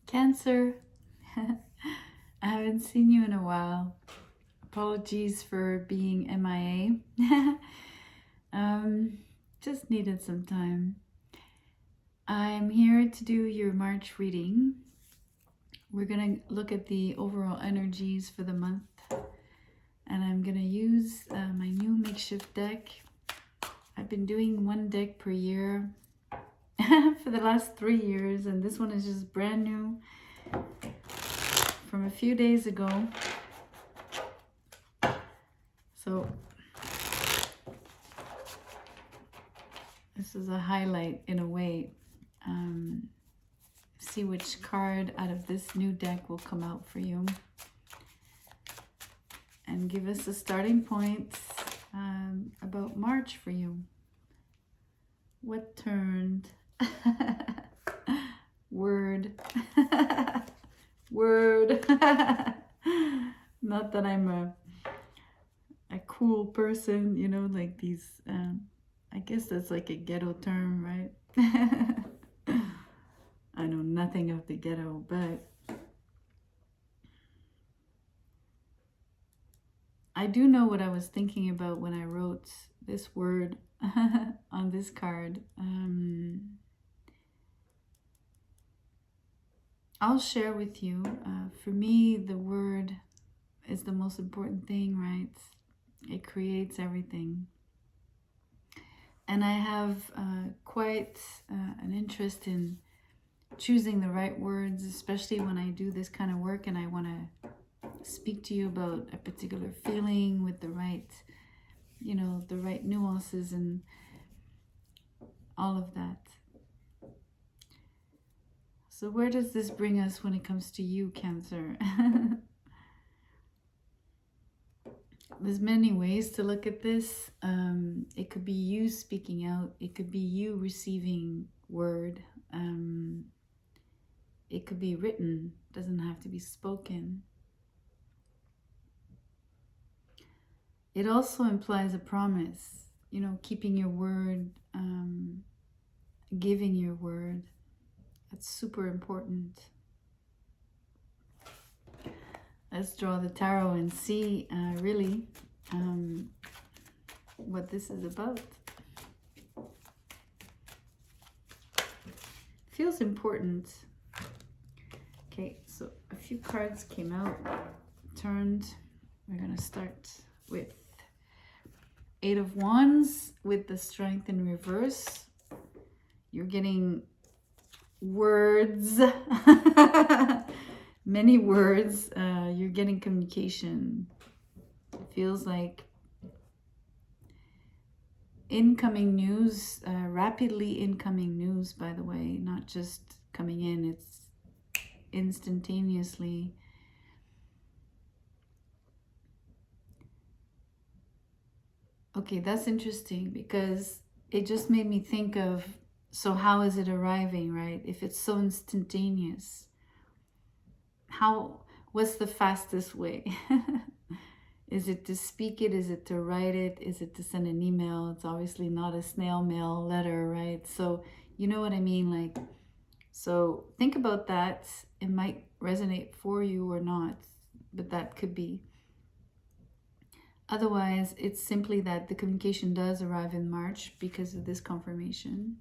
Cancer, I haven't seen you in a while. Apologies for being MIA. Just needed some time. I'm here to do your March reading. We're going to look at the overall energies for the month. And I'm going to use my new makeshift deck. I've been doing one deck per year for the last 3 years, and this one is just brand new from a few days ago. So this is a highlight in a way. See which card out of this new deck will come out for you and give us a starting point about March for you. What turned? Word. Word. Not that I'm a cool person, you know, like these, I guess that's like a ghetto term, right? I know nothing of the ghetto, but I do know what I was thinking about when I wrote this word on this card. I'll share with you. For me, the word is the most important thing, right? It creates everything. And I have quite an interest in choosing the right words, especially when I do this kind of work and I want to speak to you about a particular feeling with the right, you know, the right nuances and all of that. So where does this bring us when it comes to you, Cancer? There's many ways to look at this. It could be you speaking out. It could be you receiving word. It could be written. It doesn't have to be spoken. It also implies a promise, you know, keeping your word, giving your word. That's super important. Let's draw the tarot and see really what this is about. Feels important. Okay, so a few cards came out, turned. We're going to start with 8 of Wands with the Strength in reverse. You're getting words. Many words. You're getting communication. It feels like incoming news, rapidly incoming news, by the way, not just coming in, it's instantaneously. Okay, that's interesting because it just made me think of, so how is it arriving, right? If it's so instantaneous, what's the fastest way? Is it to speak it? Is it to write it? Is it to send an email? It's obviously not a snail mail letter, right? So you know what I mean? Like, so think about that. It might resonate for you or not, but that could be. Otherwise, it's simply that the communication does arrive in March because of this confirmation.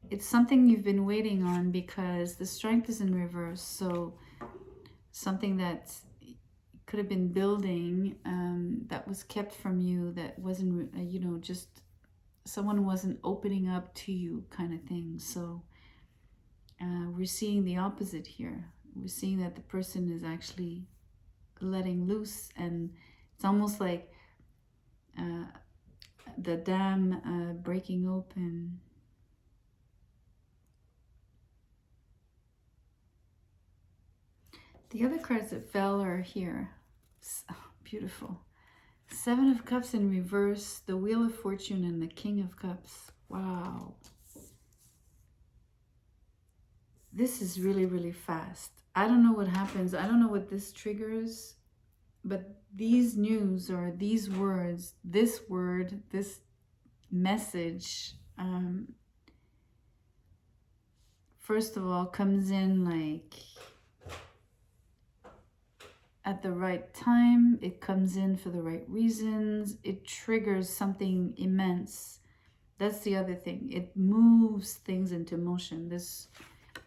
It's something you've been waiting on because the Strength is in reverse. So something that could have been building that was kept from you, that wasn't, you know, just someone wasn't opening up to you kind of thing. So we're seeing the opposite here. We're seeing that the person is actually letting loose, and it's almost like the dam breaking open. The other cards that fell are here. So beautiful. 7 of Cups in reverse, the Wheel of Fortune, and the King of Cups. Wow. This is really, really fast. I don't know what happens. I don't know what this triggers, but these news or these words, this word, this message first of all, comes in like at the right time. It comes in for the right reasons. It triggers something immense. That's the other thing. It moves things into motion. This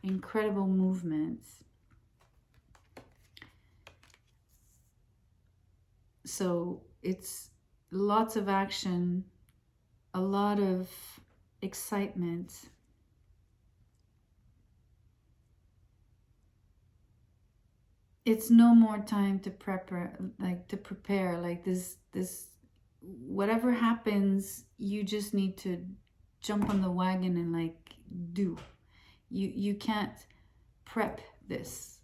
incredible movement. So it's lots of action, a lot of excitement. It's no more time to prepare, like this whatever happens, you just need to jump on the wagon and like do. You can't prep this.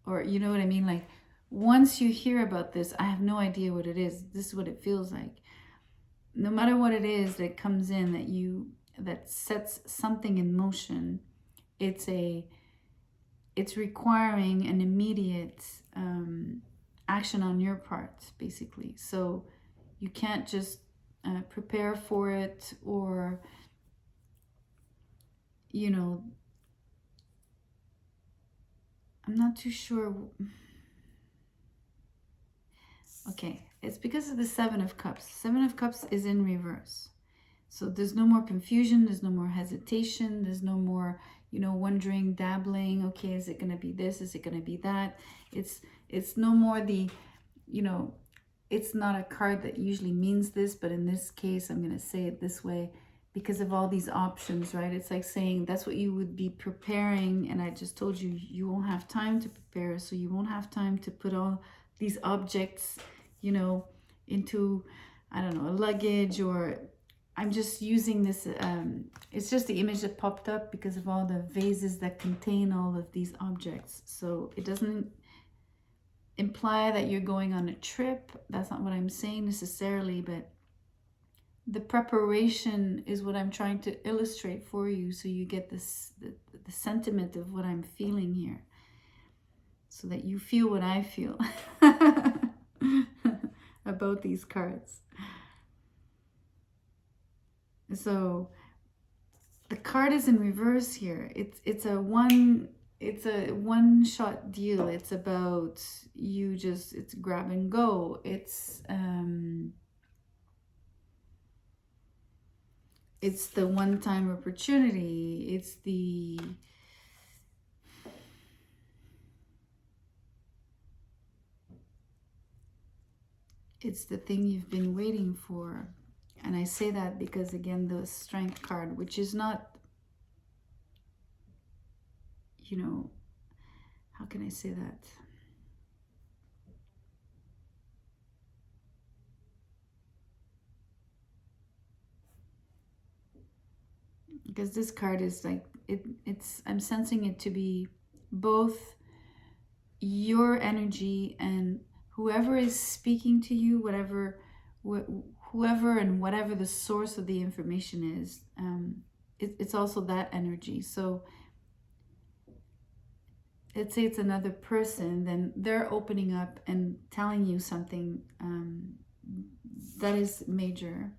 Or you know what I mean? Like once you hear about this, I have no idea what it is. This is what it feels like. No matter what it is that comes in that sets something in motion, it's requiring an immediate action on your part, basically. So you can't just prepare for it, or, you know, I'm not too sure. Okay, it's because of the Seven of Cups. Seven of Cups is in reverse. So there's no more confusion, there's no more hesitation, there's no more, you know, wondering, dabbling, okay, is it going to be this, is it going to be that? It's no more the, you know, it's not a card that usually means this, but in this case, I'm going to say it this way because of all these options, right? It's like saying that's what you would be preparing, and I just told you, you won't have time to prepare, so you won't have time to put all these objects, you know, into, I don't know, a luggage, or I'm just using this, it's just the image that popped up because of all the vases that contain all of these objects. So it doesn't imply that you're going on a trip. That's not what I'm saying necessarily, but the preparation is what I'm trying to illustrate for you, so you get this, the sentiment of what I'm feeling here, so that you feel what I feel about these cards. So the card is in reverse here. It's a one shot deal. It's about you just, it's grab and go. It's the one-time opportunity. It's the thing you've been waiting for. And I say that because, again, the Strength card, which is not, you know, how can I say that? Because this card is like, I'm sensing it to be both your energy and whoever is speaking to you, whoever and whatever the source of the information is, it's also that energy. So let's say it's another person, then they're opening up and telling you something that is major.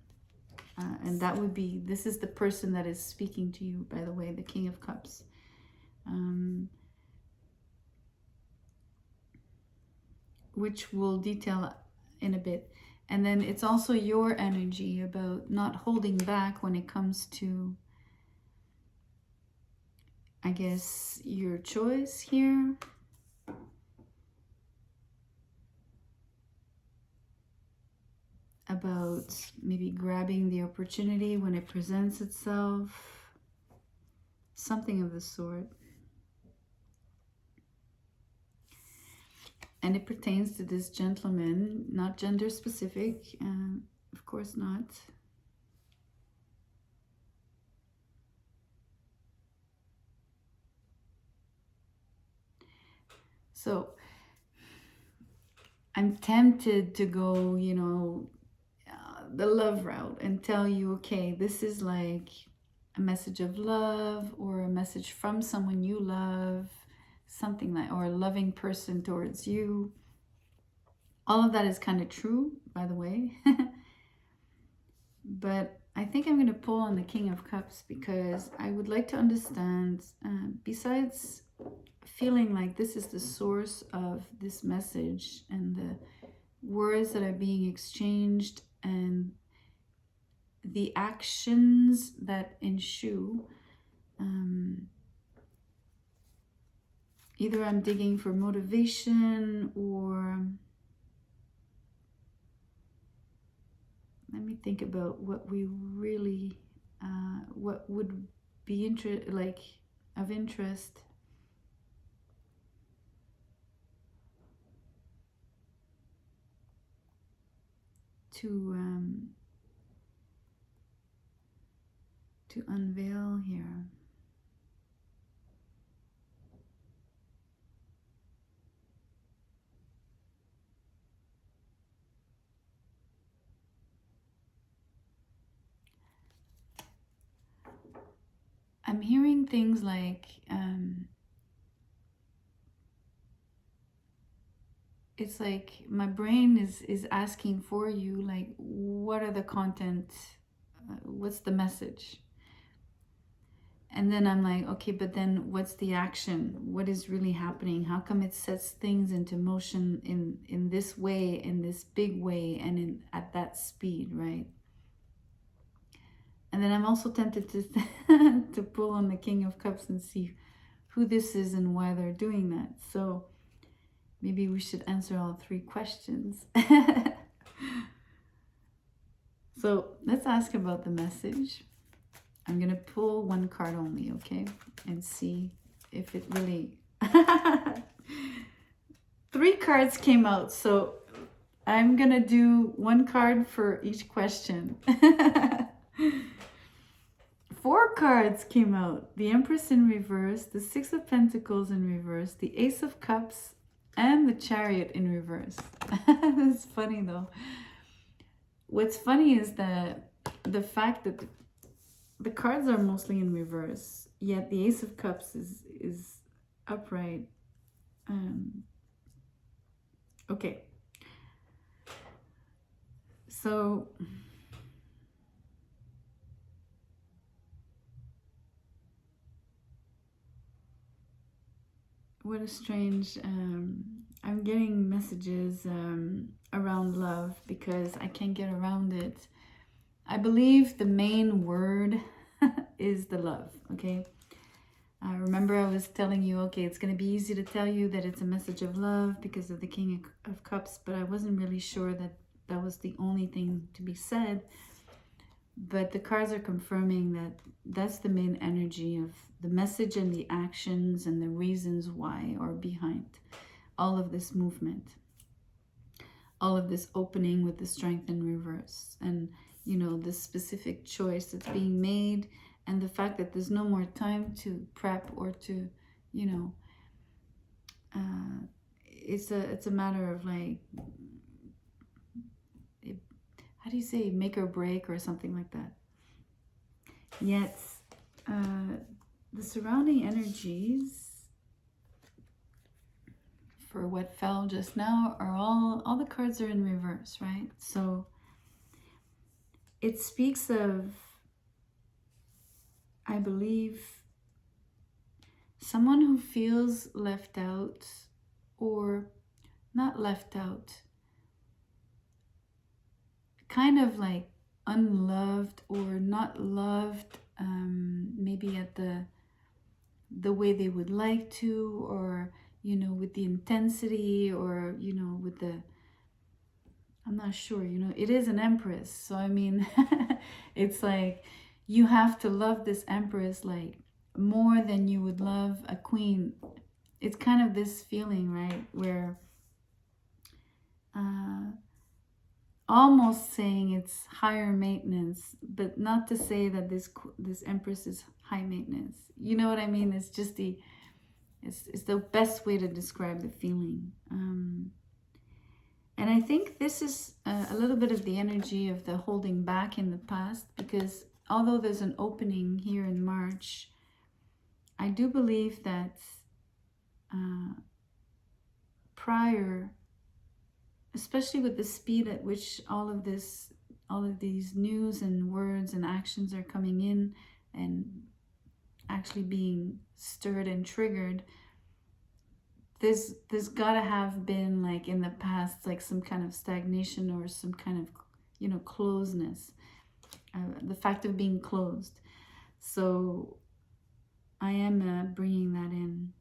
And that would be, this is the person that is speaking to you, by the way, the King of Cups. Which we'll detail in a bit. And then it's also your energy about not holding back when it comes to, I guess, your choice here. About maybe grabbing the opportunity when it presents itself. Something of the sort. And it pertains to this gentleman, not gender specific, of course not. So I'm tempted to go, you know, the love route and tell you, okay, this is like a message of love, or a message from someone you love, something like, or a loving person towards you. All of that is kind of true, by the way. But I think I'm going to pull on the King of Cups because I would like to understand, besides feeling like this is the source of this message and the words that are being exchanged and the actions that ensue. Either I'm digging for motivation, or let me think about what we really, what would be of interest. To unveil here. I'm hearing things like, it's like my brain is asking for you, like, what are the content, what's the message? And then I'm like, okay, but then what's the action? What is really happening? How come it sets things into motion in this way, in this big way, and at that speed, right? And then I'm also tempted to to pull on the King of Cups and see who this is and why they're doing that. So maybe we should answer all three questions. So let's ask about the message. I'm going to pull one card only, okay? And see if it really... 3 cards came out, so I'm going to do one card for each question. 4 cards came out. The Empress in reverse, the 6 of Pentacles in reverse, the Ace of Cups, and the Chariot in reverse. That's funny though. What's funny is that the fact that the cards are mostly in reverse, yet the Ace of Cups is upright. Okay. So what a strange, I'm getting messages around love because I can't get around it. I believe the main word is the love, okay? Remember I was telling you, okay, it's going to be easy to tell you that it's a message of love because of the King of Cups, but I wasn't really sure that that was the only thing to be said. But the cards are confirming that that's the main energy of the message and the actions and the reasons why are behind all of this movement, all of this opening with the Strength in reverse, and you know, the specific choice that's being made, and the fact that there's no more time to prep or to, you know, it's a matter of like, how do you say, make or break or something like that. Yet the surrounding energies for what fell just now are all the cards are in reverse, right? So it speaks of, I believe, someone who feels left out, or not left out, kind of like unloved or not loved, maybe at the way they would like to, or you know, with the intensity, or you know, with the, I'm not sure, you know, it is an Empress, so I mean it's like you have to love this Empress like more than you would love a queen. It's kind of this feeling, right, where almost saying it's higher maintenance, but not to say that this Empress is high maintenance. You know what I mean? It's just it's the best way to describe the feeling. And I think this is a little bit of the energy of the holding back in the past, because although there's an opening here in March, I do believe that prior, especially with the speed at which all all of these news and words and actions are coming in and actually being stirred and triggered, there's gotta have been, like, in the past, like some kind of stagnation or some kind of, you know, closeness, the fact of being closed. So I am bringing that in.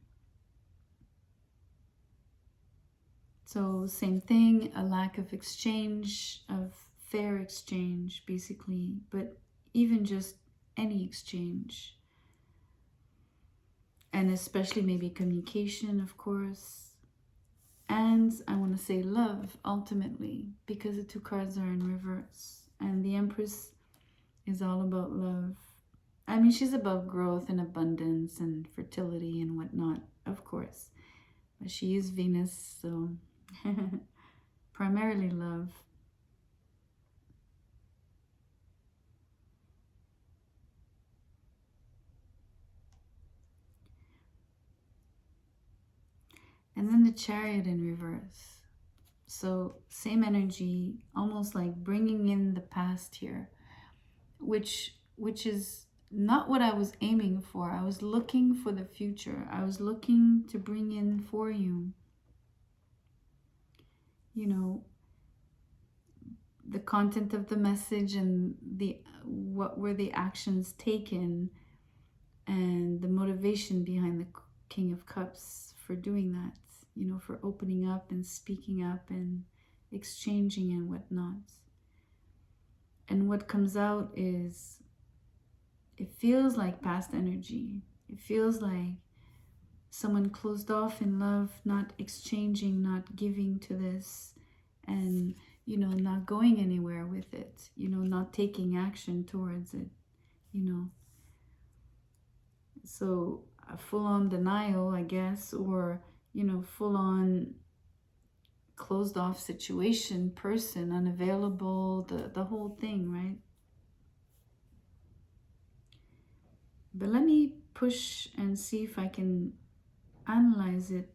So same thing, a lack of exchange, of fair exchange, basically, but even just any exchange. And especially maybe communication, of course. And I want to say love, ultimately, because the two cards are in reverse. And the Empress is all about love. I mean, she's about growth and abundance and fertility and whatnot, of course. But she is Venus, so primarily love. And then the Chariot in reverse. So same energy, almost like bringing in the past here, which is not what I was aiming for. I was looking for the future. I was looking to bring in for you, you know, the content of the message and what were the actions taken and the motivation behind the King of Cups for doing that, you know, for opening up and speaking up and exchanging and whatnot. And what comes out is, it feels like past energy. It feels like someone closed off in love, not exchanging, not giving to this, and, you know, not going anywhere with it, you know, not taking action towards it, you know. So a full-on denial, I guess, or, you know, full-on closed off situation, person, unavailable, the whole thing, right? But let me push and see if I can analyze it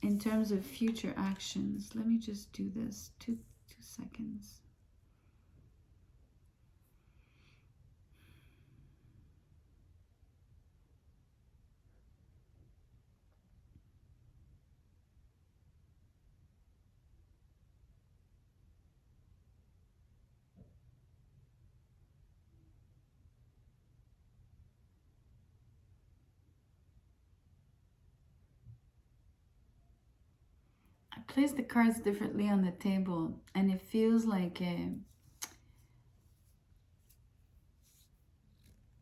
in terms of future actions. Let me just do this. Two seconds. I place the cards differently on the table, and it feels like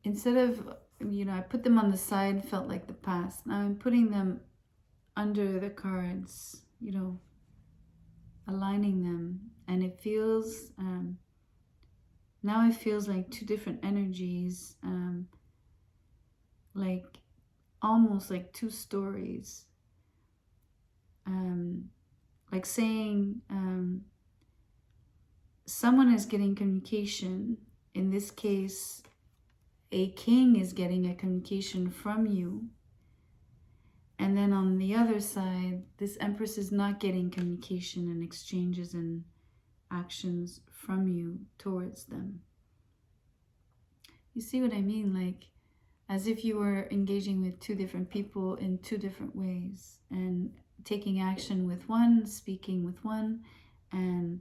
instead of, you know, I put them on the side, felt like the past. Now I'm putting them under the cards, you know, aligning them, and it feels, now it feels like two different energies, like almost like two stories, like saying someone is getting communication. In this case, a king is getting a communication from you. And then on the other side, this Empress is not getting communication and exchanges and actions from you towards them. You see what I mean? Like, as if you were engaging with two different people in two different ways, and taking action with one, speaking with one, and,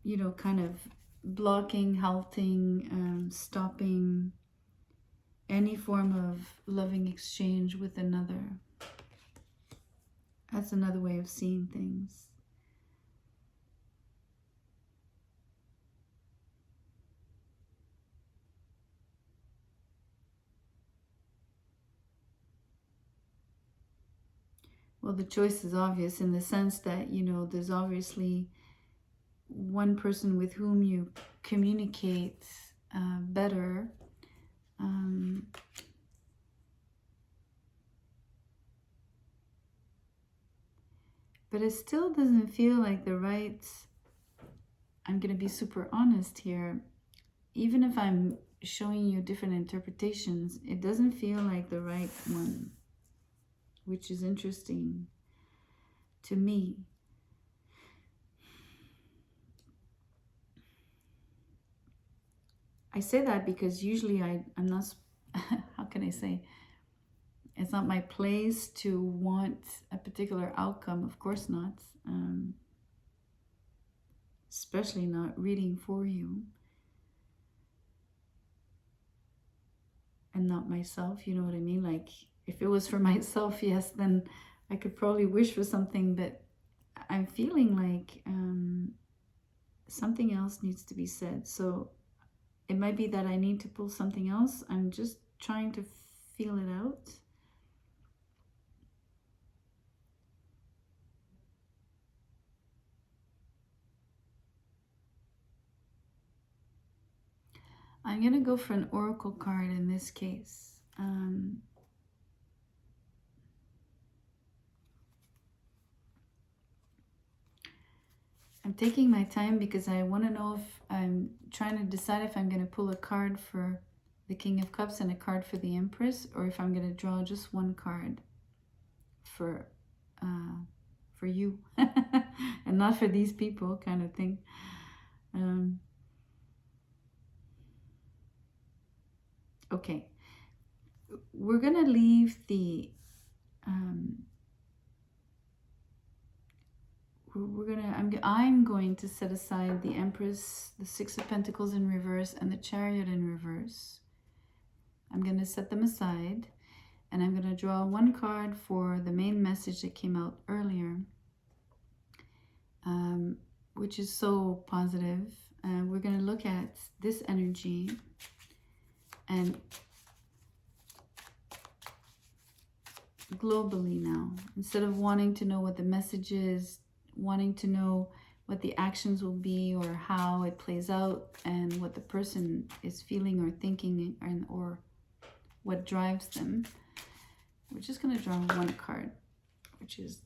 you know, kind of blocking, halting, stopping any form of loving exchange with another. That's another way of seeing things. Well, the choice is obvious in the sense that, you know, there's obviously one person with whom you communicate better. But it still doesn't feel like the right, I'm going to be super honest here, even if I'm showing you different interpretations, it doesn't feel like the right one, which is interesting to me. I say that because usually I'm not, how can I say, it's not my place to want a particular outcome, of course not, especially not reading for you and not myself, you know what I mean? Like, if it was for myself, yes, then I could probably wish for something, but I'm feeling like something else needs to be said. So it might be that I need to pull something else. I'm just trying to feel it out. I'm going to go for an oracle card in this case. I'm taking my time because I want to know if I'm trying to decide if I'm going to pull a card for the King of Cups and a card for the Empress, or if I'm going to draw just one card for you and not for these people, kind of thing. Okay, we're going to leave the I'm going to set aside the Empress, the Six of Pentacles in reverse, and the Chariot in reverse. I'm going to set them aside, and I'm going to draw one card for the main message that came out earlier, which is so positive. We're going to look at this energy, and globally now, instead of wanting to know what the message is, wanting to know what the actions will be or how it plays out and what the person is feeling or thinking or what drives them, we're just going to draw one card, which is,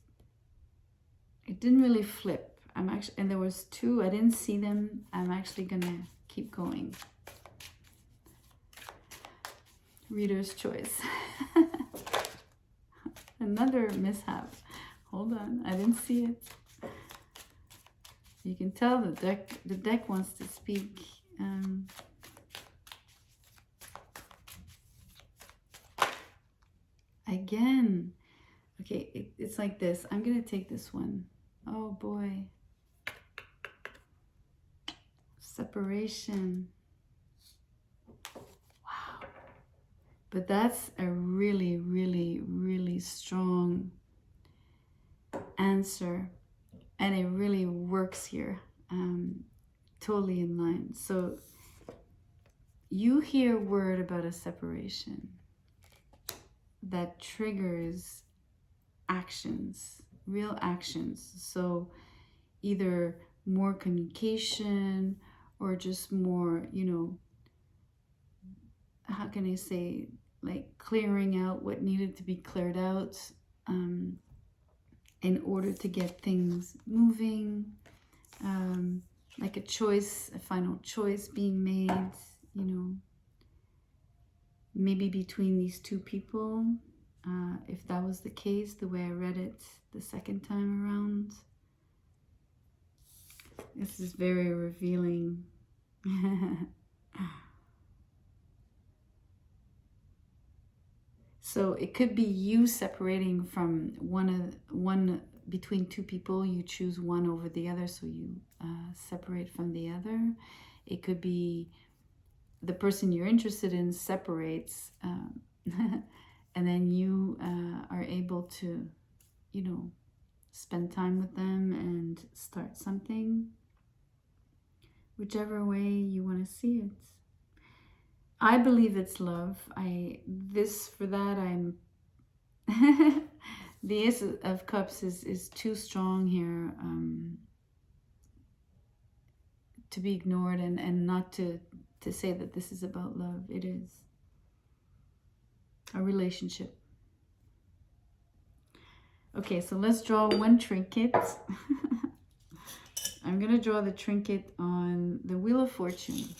it didn't really flip. And there was two, I didn't see them. I'm actually going to keep going. Reader's choice. Another mishap. Hold on, I didn't see it. You can tell the deck wants to speak. Again. Okay, it's like this. I'm going to take this one. Oh boy. Separation. Wow. But that's a really, really, really strong answer. And it really works here. Totally in line. So you hear word about a separation that triggers actions, real actions. So either more communication or just more, you know, how can I say, like clearing out what needed to be cleared out in order to get things moving, like a choice, a final choice being made, you know, maybe between these two people, if that was the case, the way I read it the second time around. This is very revealing. So it could be you separating from one between two people. You choose one over the other, so you separate from the other. It could be the person you're interested in separates, and then you are able to, you know, spend time with them and start something. Whichever way you want to see it. I believe it's love. I'm the Ace of Cups is too strong here to be ignored and not to say that this is about love. It is a relationship. Okay, so let's draw one trinket. I'm going to draw the trinket on the Wheel of Fortune.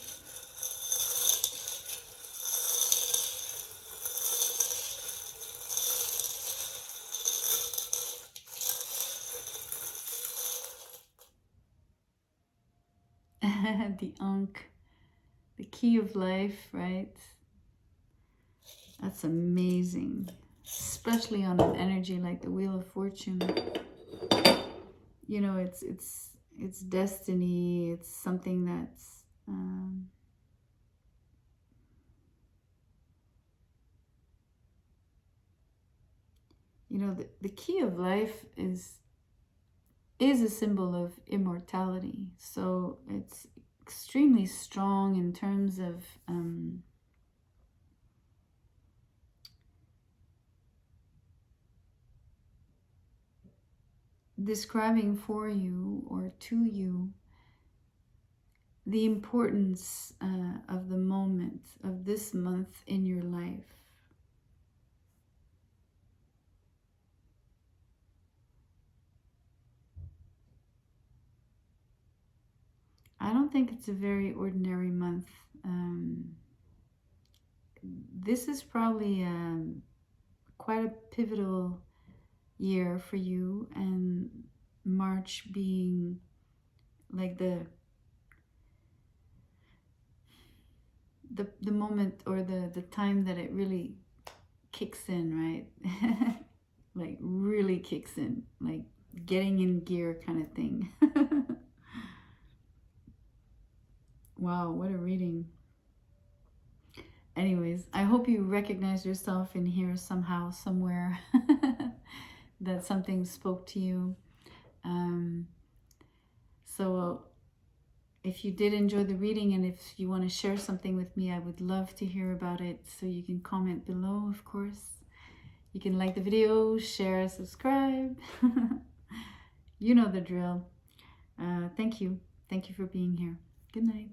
The Ankh. The key of life, right? That's amazing. Especially on an energy like the Wheel of Fortune. You know, it's destiny. It's something that's you know, the key of life is a symbol of immortality. So it's extremely strong in terms of describing for you or to you the importance of the moment of this month in your life. I don't think it's a very ordinary month. This is probably quite a pivotal year for you, and March being like the moment or the time that it really kicks in, right? Like really kicks in, like getting in gear kind of thing. Wow, what a reading. Anyways, I hope you recognize yourself in here somehow, somewhere, that something spoke to you. So if you did enjoy the reading and if you want to share something with me, I would love to hear about it. So you can comment below, of course. You can like the video, share, subscribe. You know the drill. Thank you. Thank you for being here. Good night.